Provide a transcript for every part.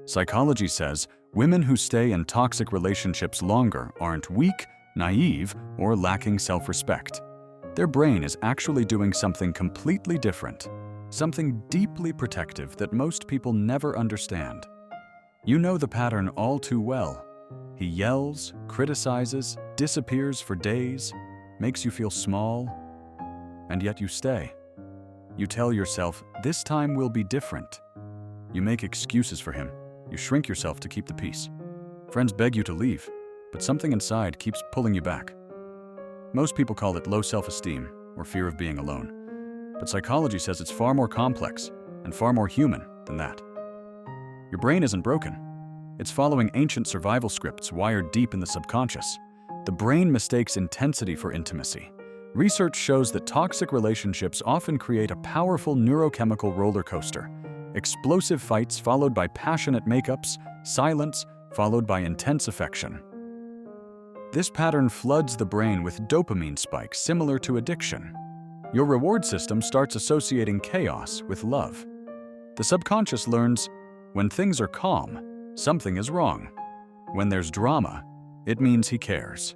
Psychology says women who stay in toxic relationships longer aren't weak, naive, or lacking self-respect. Their brain is actually doing something completely different, something deeply protective that most people never understand. You know the pattern all too well. He yells, criticizes, disappears for days, makes you feel small, and yet you stay. You tell yourself, this time will be different. You make excuses for him. You shrink yourself to keep the peace. Friends beg you to leave, but something inside keeps pulling you back. Most people call it low self-esteem or fear of being alone, but psychology says it's far more complex and far more human than that. Your brain isn't broken. It's following ancient survival scripts wired deep in the subconscious. The brain mistakes intensity for intimacy. Research shows that toxic relationships often create a powerful neurochemical roller coaster. Explosive fights followed by passionate makeups, silence followed by intense affection. This pattern floods the brain with dopamine spikes similar to addiction. Your reward system starts associating chaos with love. The subconscious learns, when things are calm, something is wrong. When there's drama, it means he cares.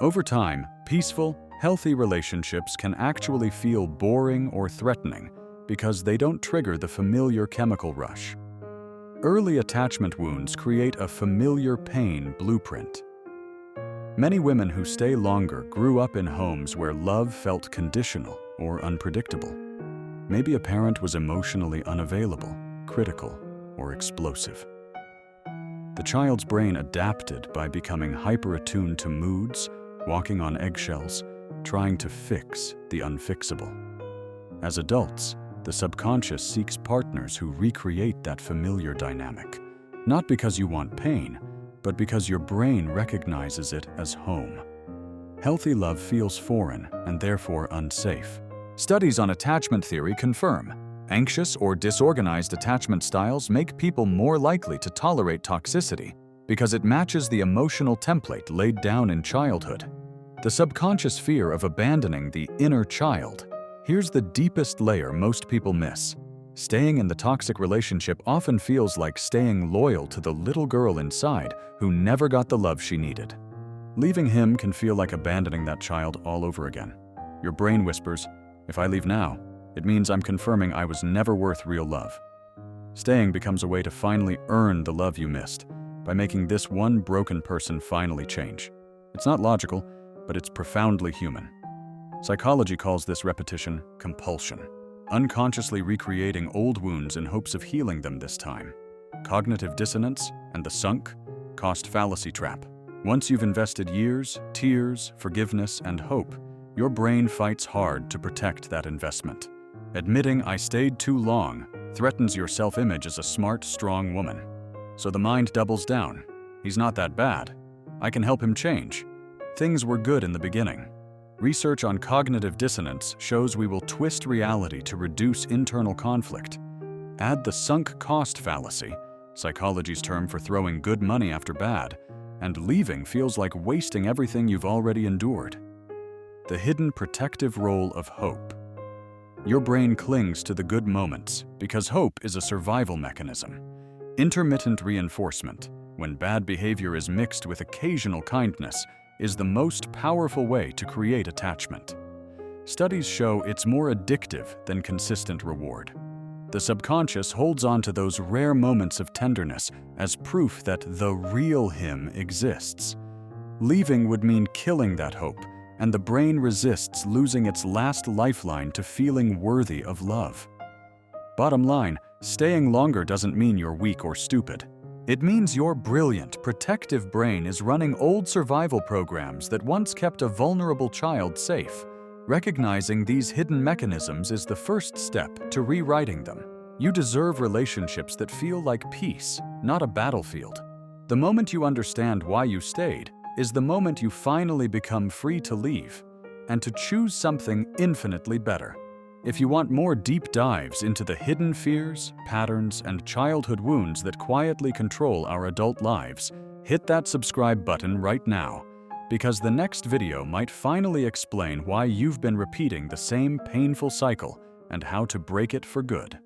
Over time, peaceful, healthy relationships can actually feel boring or threatening because they don't trigger the familiar chemical rush. Early attachment wounds create a familiar pain blueprint. Many women who stay longer grew up in homes where love felt conditional or unpredictable. Maybe a parent was emotionally unavailable, critical, or explosive. The child's brain adapted by becoming hyper-attuned to moods, walking on eggshells, trying to fix the unfixable. As adults, the subconscious seeks partners who recreate that familiar dynamic, not because you want pain, but because your brain recognizes it as home. Healthy love feels foreign and therefore unsafe. Studies on attachment theory confirm anxious or disorganized attachment styles make people more likely to tolerate toxicity because it matches the emotional template laid down in childhood. The subconscious fear of abandoning the inner child. Here's the deepest layer most people miss. Staying in the toxic relationship often feels like staying loyal to the little girl inside who never got the love she needed. Leaving him can feel like abandoning that child all over again. Your brain whispers, if I leave now, it means I'm confirming I was never worth real love. Staying becomes a way to finally earn the love you missed by making this one broken person finally change. It's not logical, but it's profoundly human. Psychology calls this repetition compulsion, unconsciously recreating old wounds in hopes of healing them this time. Cognitive dissonance and the sunk cost fallacy trap. Once you've invested years, tears, forgiveness, and hope, your brain fights hard to protect that investment. Admitting I stayed too long threatens your self-image as a smart, strong woman. So the mind doubles down. He's not that bad. I can help him change. Things were good in the beginning. Research on cognitive dissonance shows we will twist reality to reduce internal conflict. Add the sunk cost fallacy, psychology's term for throwing good money after bad, and leaving feels like wasting everything you've already endured. The hidden protective role of hope. Your brain clings to the good moments because hope is a survival mechanism. Intermittent reinforcement, when bad behavior is mixed with occasional kindness, is the most powerful way to create attachment. Studies show it's more addictive than consistent reward. The subconscious holds on to those rare moments of tenderness as proof that the real him exists. Leaving would mean killing that hope, and the brain resists losing its last lifeline to feeling worthy of love. Bottom line, staying longer doesn't mean you're weak or stupid. It means your brilliant, protective brain is running old survival programs that once kept a vulnerable child safe. Recognizing these hidden mechanisms is the first step to rewriting them. You deserve relationships that feel like peace, not a battlefield. The moment you understand why you stayed is the moment you finally become free to leave and to choose something infinitely better. If you want more deep dives into the hidden fears, patterns, and childhood wounds that quietly control our adult lives, hit that subscribe button right now, because the next video might finally explain why you've been repeating the same painful cycle and how to break it for good.